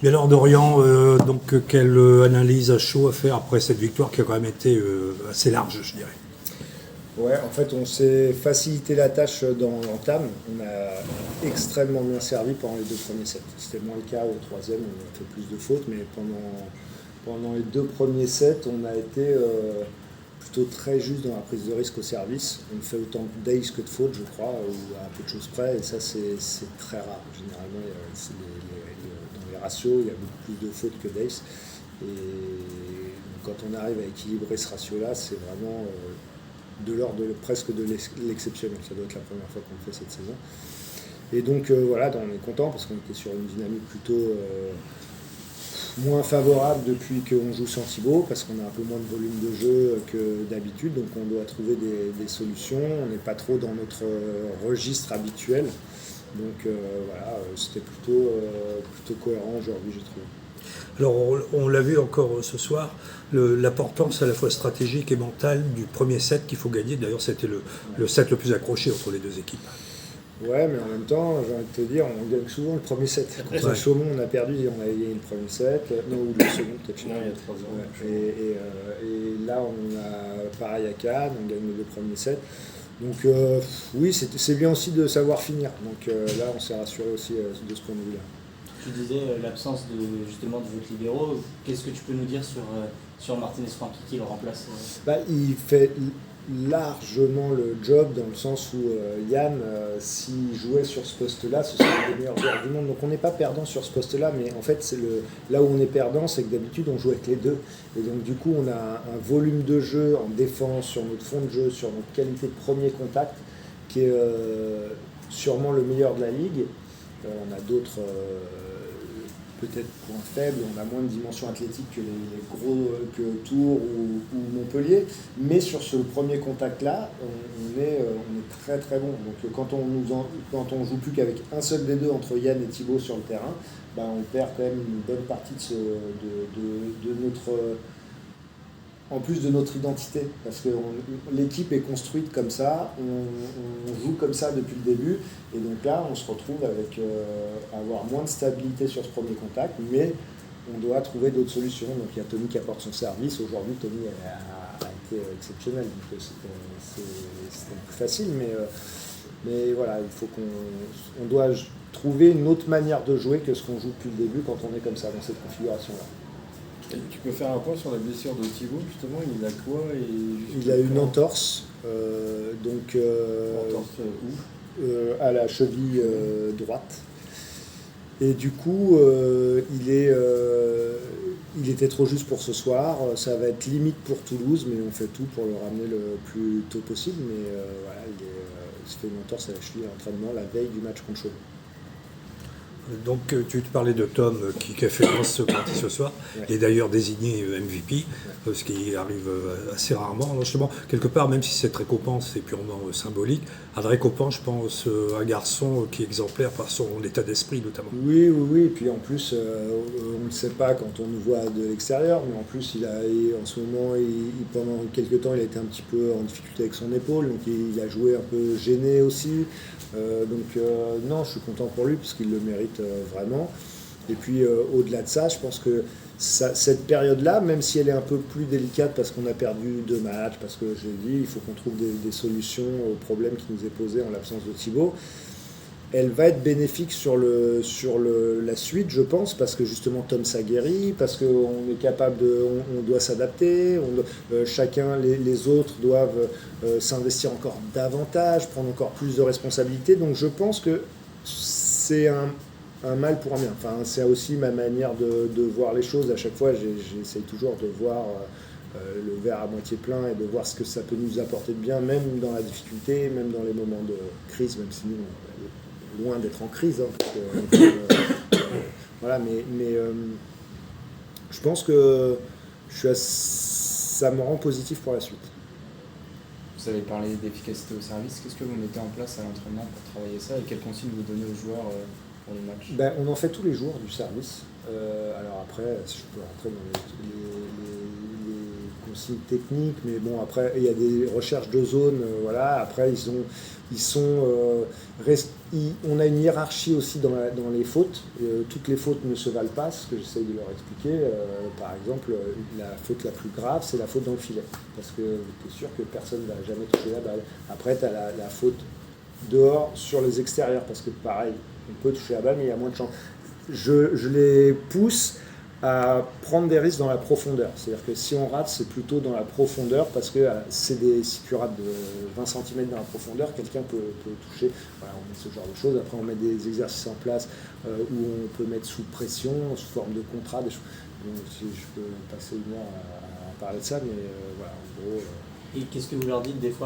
Mais alors Dorian, donc quelle analyse à chaud à faire après cette victoire qui a quand même été assez large, je dirais. Ouais, en fait, on s'est facilité la tâche dans l'entame. On a extrêmement bien servi pendant les 2 premiers sets. C'était moins le cas au troisième, on a fait plus de fautes, mais pendant les 2 premiers sets, on a été plutôt très juste dans la prise de risque au service. On fait autant d'ace que de fautes, je crois, ou à un peu de choses près, et ça, c'est très rare. Généralement, dans les ratios, il y a beaucoup plus de fautes que d'ace. Et quand on arrive à équilibrer ce ratio-là, c'est vraiment de l'ordre presque de l'exceptionnel. Ça doit être la première fois qu'on le fait cette saison. Et donc voilà, on est content parce qu'on était sur une dynamique plutôt moins favorable depuis qu'on joue sans Thibaut, parce qu'on a un peu moins de volume de jeu que d'habitude, donc on doit trouver des solutions. On n'est pas trop dans notre registre habituel. Donc voilà, c'était plutôt cohérent aujourd'hui, j'ai trouvé. Alors on l'a vu encore ce soir, l'importance à la fois stratégique et mentale du premier set qu'il faut gagner. D'ailleurs c'était le set le plus accroché entre les deux équipes. Ouais, mais en même temps, j'ai envie de te dire, on gagne souvent le premier set. Contre Chaumont, on a perdu, on a gagné le premier set. Non, ou le second, peut-être. Non, il y a 3 ans. Ouais. Et là, on a pareil à Cannes, on gagne les 2 premiers sets. Donc oui, c'est bien aussi de savoir finir. Donc là, on s'est rassuré aussi de ce point de vue-là. Tu disais l'absence justement de votre libéraux. Qu'est-ce que tu peux nous dire sur Martinez Franqui qui le remplace Il fait largement le job dans le sens où Yann, s'il jouait sur ce poste-là, ce serait le meilleur joueur du monde. Donc on n'est pas perdant sur ce poste-là, mais en fait là où on est perdant, c'est que d'habitude on joue avec les deux. Et donc du coup on a un volume de jeu en défense, sur notre fond de jeu, sur notre qualité de premier contact, qui est sûrement le meilleur de la ligue. On a d'autres peut-être points faibles, on a moins de dimension athlétique que les gros que Tours ou Montpellier, mais sur ce premier contact-là, on est très très bon. Donc quand on joue plus qu'avec un seul des deux entre Yann et Thibaut sur le terrain, on perd quand même une bonne partie de notre en plus de notre identité, parce que l'équipe est construite comme ça, on joue comme ça depuis le début, et donc là on se retrouve avec avoir moins de stabilité sur ce premier contact, mais on doit trouver d'autres solutions. Donc il y a Tony qui apporte son service. Aujourd'hui Tony a été exceptionnel, donc c'était plus facile, mais voilà, il faut qu'on doit trouver une autre manière de jouer que ce qu'on joue depuis le début quand on est comme ça, dans cette configuration-là. Et tu peux faire un point sur la blessure de Thibaut, justement, il a quoi Il a une entorse, entorse où à la cheville droite. Et du coup, il était trop juste pour ce soir. Ça va être limite pour Toulouse, mais on fait tout pour le ramener le plus tôt possible. Mais voilà, il se fait une entorse à la cheville à l'entraînement la veille du match contre Chaumont. Donc tu te parlais de Tom qui a fait grosse partie ce soir, Ouais. et d'ailleurs désigné MVP, ce qui arrive assez rarement. Alors justement, quelque part, même si cette récompense est purement symbolique, elle récompense, je pense, un garçon qui est exemplaire par son état d'esprit notamment. Oui. Et puis en plus, on ne le sait pas quand on nous voit de l'extérieur, mais en plus, en ce moment, pendant quelques temps, il a été un petit peu en difficulté avec son épaule, donc il a joué un peu gêné aussi. Non, je suis content pour lui parce qu'il le mérite vraiment. Et puis au-delà de ça, je pense que cette période-là, même si elle est un peu plus délicate parce qu'on a perdu 2 matchs, parce que j'ai dit il faut qu'on trouve des solutions aux problèmes qui nous est posé en l'absence de Thibaut, elle va être bénéfique sur la suite, je pense, parce que justement Tom s'aguerrit, parce qu'on est capable on doit s'adapter, chacun, les autres doivent s'investir encore davantage, prendre encore plus de responsabilités. Donc je pense que c'est un mal pour un bien. Enfin, c'est aussi ma manière de voir les choses. À chaque fois, j'essaye toujours de voir le verre à moitié plein et de voir ce que ça peut nous apporter de bien, même dans la difficulté, même dans les moments de crise, même si nous, on est loin d'être en crise. Voilà, mais je pense que ça me rend positif pour la suite. Vous avez parlé d'efficacité au service. Qu'est-ce que vous mettez en place à l'entraînement pour travailler ça et quelles consignes vous donnez aux joueurs pour les matchs? On en fait tous les jours du service. Alors après, si je peux rentrer dans les consignes techniques, mais bon, après, il y a des recherches de zones, voilà. Après, on a une hiérarchie aussi dans les fautes. Toutes les fautes ne se valent pas, ce que j'essaye de leur expliquer. Par exemple, la faute la plus grave, c'est la faute dans le filet. Parce que tu es sûr que personne ne va jamais toucher la balle. Après, tu as la faute dehors sur les extérieurs, parce que pareil, on peut toucher la balle, mais il y a moins de chance. Je les pousse à prendre des risques dans la profondeur. C'est-à-dire que si on rate, c'est plutôt dans la profondeur, parce que si tu rates de 20 cm dans la profondeur, quelqu'un peut toucher. Voilà, on met ce genre de choses. Après, on met des exercices en place où on peut mettre sous pression, sous forme de contrat. Des choses. Donc, je peux passer une heure à parler de ça, mais voilà, en gros... Et qu'est-ce que vous leur dites des fois